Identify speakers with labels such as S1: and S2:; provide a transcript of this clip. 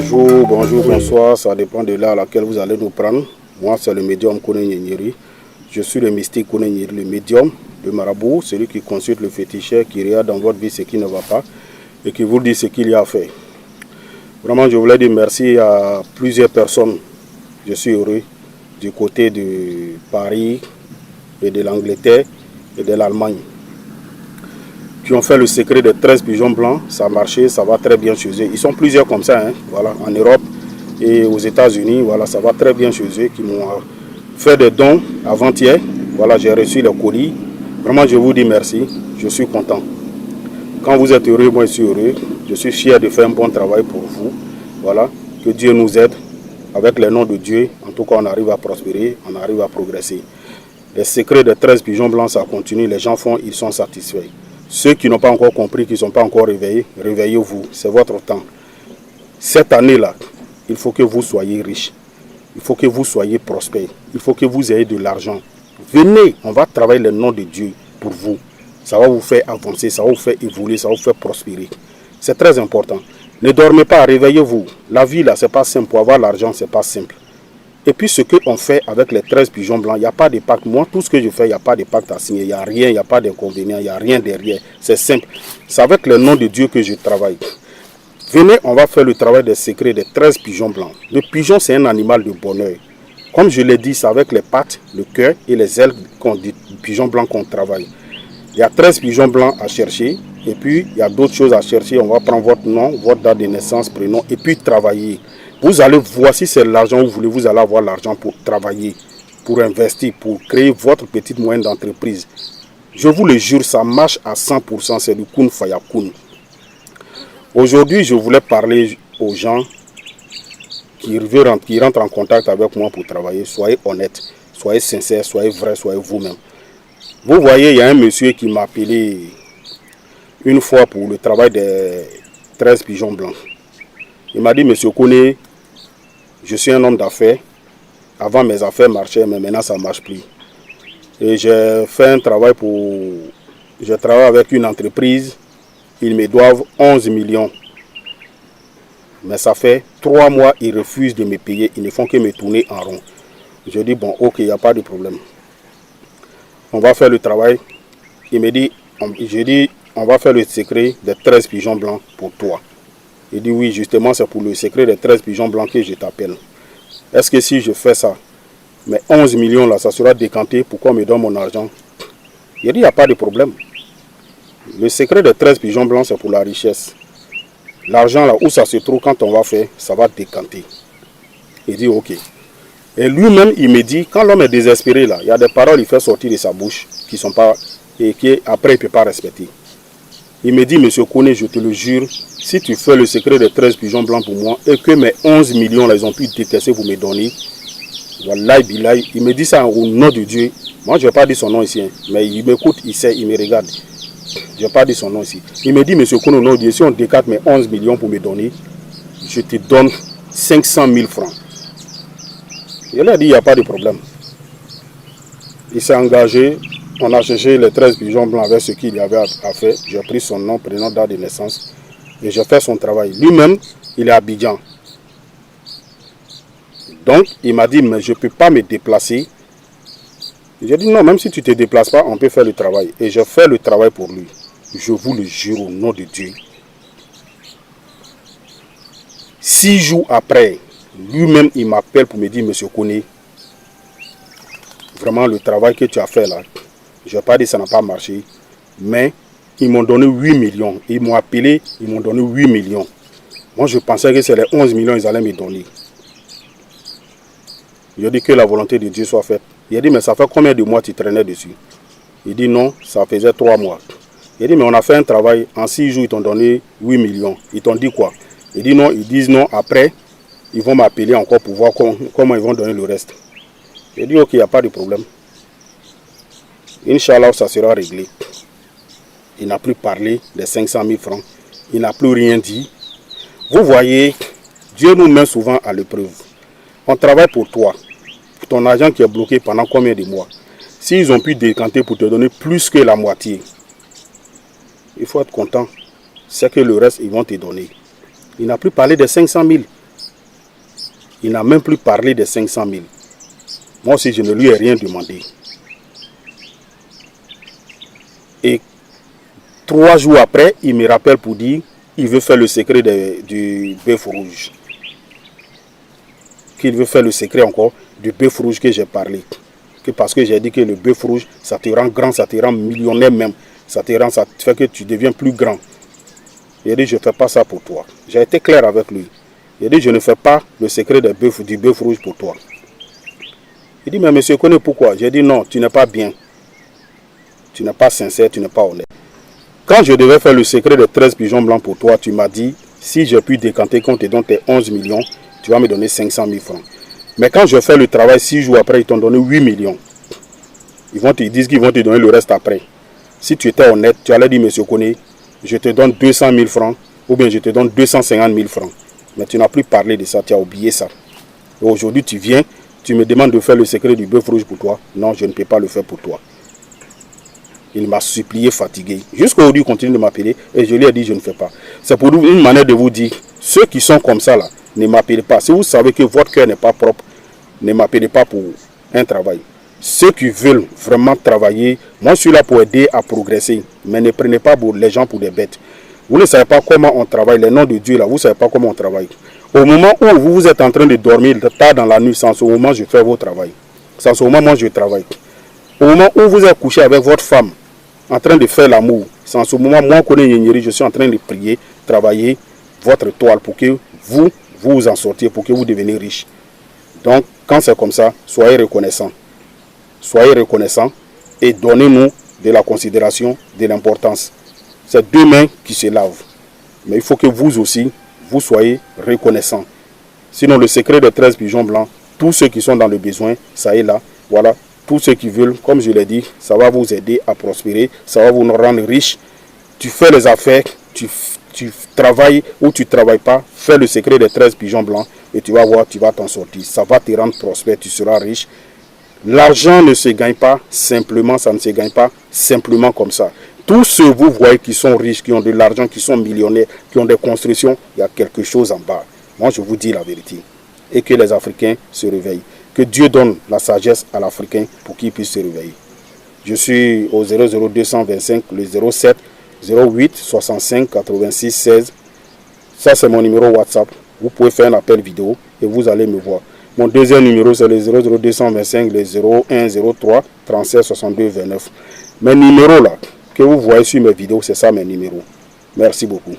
S1: Bonjour, bonjour, bonsoir, ça dépend de l'heure à laquelle vous allez nous prendre. Moi, c'est le médium Kone Nyenyeri. Je suis le mystique Kone Nyenyeri, le médium, le marabout, celui qui consulte le féticheur, qui regarde dans votre vie ce qui ne va pas et qui vous dit ce qu'il y a à faire. Vraiment, je voulais dire merci à plusieurs personnes. Je suis heureux du côté de Paris et de l'Angleterre et de l'Allemagne qui ont fait le secret des 13 pigeons blancs. Ça a marché, ça va très bien chez eux. Ils sont plusieurs comme ça, hein, voilà, en Europe et aux États-Unis. Voilà, ça va très bien chez eux, qui m'ont fait des dons avant-hier. Voilà, j'ai reçu les colis. Vraiment, je vous dis merci. Je suis content. Quand vous êtes heureux, moi je suis heureux. Je suis fier de faire un bon travail pour vous. Voilà, que Dieu nous aide. Avec le nom de Dieu, en tout cas, on arrive à prospérer, on arrive à progresser. Les secrets des 13 pigeons blancs, ça continue. Les gens font, ils sont satisfaits. Ceux qui n'ont pas encore compris, qui ne sont pas encore réveillés, réveillez-vous, c'est votre temps. Cette année-là, il faut que vous soyez riches. Il faut que vous soyez prospères. Il faut que vous ayez de l'argent. Venez, on va travailler le nom de Dieu pour vous. Ça va vous faire avancer, ça va vous faire évoluer, ça va vous faire prospérer. C'est très important. Ne dormez pas, réveillez-vous. La vie, là, c'est pas simple. Pour avoir l'argent, c'est pas simple. Et puis ce qu'on fait avec les 13 pigeons blancs, il n'y a pas de pacte. Moi, tout ce que je fais, il n'y a pas de pacte à signer. Il n'y a rien, il n'y a pas d'inconvénient, il n'y a rien derrière. C'est simple. C'est avec le nom de Dieu que je travaille. Venez, on va faire le travail des secrets des 13 pigeons blancs. Le pigeon, c'est un animal de bonheur. Comme je l'ai dit, c'est avec les pattes, le cœur et les ailes du pigeon blanc qu'on travaille. Il y a 13 pigeons blancs à chercher. Et puis, il y a d'autres choses à chercher. On va prendre votre nom, votre date de naissance, prénom, et puis travailler. Vous allez voir si c'est l'argent que vous voulez, vous allez avoir l'argent pour travailler, pour investir, pour créer votre petite moyenne d'entreprise. Je vous le jure, ça marche à 100%, c'est du kun faya kun. Aujourd'hui, je voulais parler aux gens qui rentrent en contact avec moi pour travailler. Soyez honnêtes, soyez sincères, soyez vrais, soyez vous-même. Vous voyez, il y a un monsieur qui m'a appelé une fois pour le travail des 13 pigeons blancs. Il m'a dit, monsieur Kone, je suis un homme d'affaires. Avant, mes affaires marchaient, mais maintenant, ça ne marche plus. Et j'ai fait un travail Je travaille avec une entreprise. Ils me doivent 11 millions. Mais ça fait 3 mois, ils refusent de me payer. Ils ne font que me tourner en rond. Je dis, bon, ok, il n'y a pas de problème. On va faire le travail. Il me dit, on va faire le secret des 13 pigeons blancs pour toi. Il dit, oui, justement, c'est pour le secret des 13 pigeons blancs que je t'appelle. Est-ce que si je fais ça, mes 11 millions là, ça sera décanté, pourquoi on me donne mon argent? Il dit, il n'y a pas de problème. Le secret des 13 pigeons blancs, c'est pour la richesse. L'argent là où ça se trouve, quand on va faire, ça va décanter. Il dit, ok. Et lui-même, il me dit, quand l'homme est désespéré là, il y a des paroles qu'il fait sortir de sa bouche qui sont pas, et qui après il ne peut pas respecter. Il me dit, monsieur Kone, je te le jure, si tu fais le secret des 13 pigeons blancs pour moi et que mes 11 millions, là, ils ont pu détester pour me donner, wallahi billahi, il me dit ça au nom de Dieu. Moi, je ne vais pas dire son nom ici, hein, mais il m'écoute, il sait, il me regarde. Je ne vais pas dire son nom ici. Il me dit, monsieur Kone, au nom de Dieu, si on décarte mes 11 millions pour me donner, je te donne 500 000 francs. Il a dit, il n'y a pas de problème. Il s'est engagé. On a cherché les 13 pigeons blancs avec ce qu'il y avait à faire. J'ai pris son nom, prénom, date de naissance. Et j'ai fait son travail. Lui-même, il est à Abidjan. Donc, il m'a dit, mais je ne peux pas me déplacer. J'ai dit, non, même si tu ne te déplaces pas, on peut faire le travail. Et j'ai fait le travail pour lui. Je vous le jure au nom de Dieu. 6 jours après, lui-même, il m'appelle pour me dire, monsieur Kone, vraiment le travail que tu as fait là, je n'ai pas dit que ça n'a pas marché, mais ils m'ont donné 8 millions. Ils m'ont appelé, ils m'ont donné 8 millions. Moi, je pensais que c'est les 11 millions qu'ils allaient me donner. Je dis que la volonté de Dieu soit faite. Il a dit, mais ça fait combien de mois tu traînais dessus? Il dit, non, ça faisait 3 mois. Il a dit, mais on a fait un travail, en 6 jours, ils t'ont donné 8 millions. Ils t'ont dit quoi? Il dit, non, ils disent non, après, ils vont m'appeler encore pour voir comment ils vont donner le reste. J'ai dit, ok, il n'y a pas de problème. Inch'Allah, ça sera réglé. Il n'a plus parlé des 500 000 francs. Il n'a plus rien dit. Vous voyez, Dieu nous met souvent à l'épreuve. On travaille pour toi. Pour ton argent qui est bloqué pendant combien de mois? S'ils ont pu décanter pour te donner plus que la moitié, il faut être content. C'est que le reste, ils vont te donner. Il n'a plus parlé des 500 000. Il n'a même plus parlé des 500 000. Moi aussi, je ne lui ai rien demandé. Et 3 jours après, il me rappelle pour dire qu'il veut faire le secret du bœuf rouge. Qu'il veut faire le secret encore du bœuf rouge que j'ai parlé. Parce que j'ai dit que le bœuf rouge, ça te rend grand, ça te rend millionnaire même. Ça te fait que tu deviens plus grand. Il a dit, je ne fais pas ça pour toi. J'ai été clair avec lui. Il a dit, je ne fais pas le secret du bœuf rouge pour toi. Il dit, mais monsieur connaît pourquoi? J'ai dit, non, tu n'es pas bien. Tu n'es pas sincère, tu n'es pas honnête. Quand je devais faire le secret des 13 pigeons blancs pour toi, tu m'as dit, si j'ai pu décanter qu'on te donne tes 11 millions, tu vas me donner 500 000 francs. Mais quand je fais le travail, 6 jours après, ils t'ont donné 8 millions. Ils disent qu'ils vont te donner le reste après. Si tu étais honnête, tu allais dire, monsieur Koné, je te donne 200 000 francs, ou bien je te donne 250 000 francs. Mais tu n'as plus parlé de ça, tu as oublié ça. Et aujourd'hui, tu viens, tu me demandes de faire le secret du bœuf rouge pour toi. Non, je ne peux pas le faire pour toi. Il m'a supplié, fatigué. Jusqu'aujourd'hui, il continue de m'appeler et je lui ai dit, je ne fais pas. C'est pour une manière de vous dire, ceux qui sont comme ça, là, ne m'appelez pas. Si vous savez que votre cœur n'est pas propre, ne m'appelez pas pour un travail. Ceux qui veulent vraiment travailler, moi je suis là pour aider à progresser. Mais ne prenez pas les gens pour des bêtes. Vous ne savez pas comment on travaille. Les noms de Dieu, là, vous ne savez pas comment on travaille. Au moment où vous êtes en train de dormir tard dans la nuit, sans ce moment, je fais vos travail. Sans ce moment, moi, je travaille. Au moment où vous êtes couché avec votre femme, en train de faire l'amour, sans ce moment, moi, je suis en train de prier, travailler votre toile pour que vous en sortiez, pour que vous deveniez riche. Donc, quand c'est comme ça, soyez reconnaissants. Soyez reconnaissants et donnez-nous de la considération, de l'importance. C'est 2 mains qui se lavent. Mais il faut que vous aussi, vous soyez reconnaissants. Sinon, le secret des 13 pigeons blancs, tous ceux qui sont dans le besoin, ça est là. Voilà, tous ceux qui veulent, comme je l'ai dit, ça va vous aider à prospérer, ça va vous rendre riche. Tu fais les affaires, tu travailles ou tu ne travailles pas, fais le secret des 13 pigeons blancs et tu vas voir, tu vas t'en sortir. Ça va te rendre prospère, tu seras riche. L'argent ne se gagne pas simplement, ça ne se gagne pas simplement comme ça. Tous ceux vous voyez qui sont riches, qui ont de l'argent, qui sont millionnaires, qui ont des constructions, il y a quelque chose en bas. Moi, je vous dis la vérité. Et que les Africains se réveillent. Que Dieu donne la sagesse à l'Africain pour qu'il puisse se réveiller. Je suis au 00225, le 07 08 65 86 16. Ça, c'est mon numéro WhatsApp. Vous pouvez faire un appel vidéo et vous allez me voir. Mon deuxième numéro, c'est le 00225, le 0103 37 62 29. Mes numéros là, que vous voyez sur mes vidéos, c'est ça mes numéros. Merci beaucoup.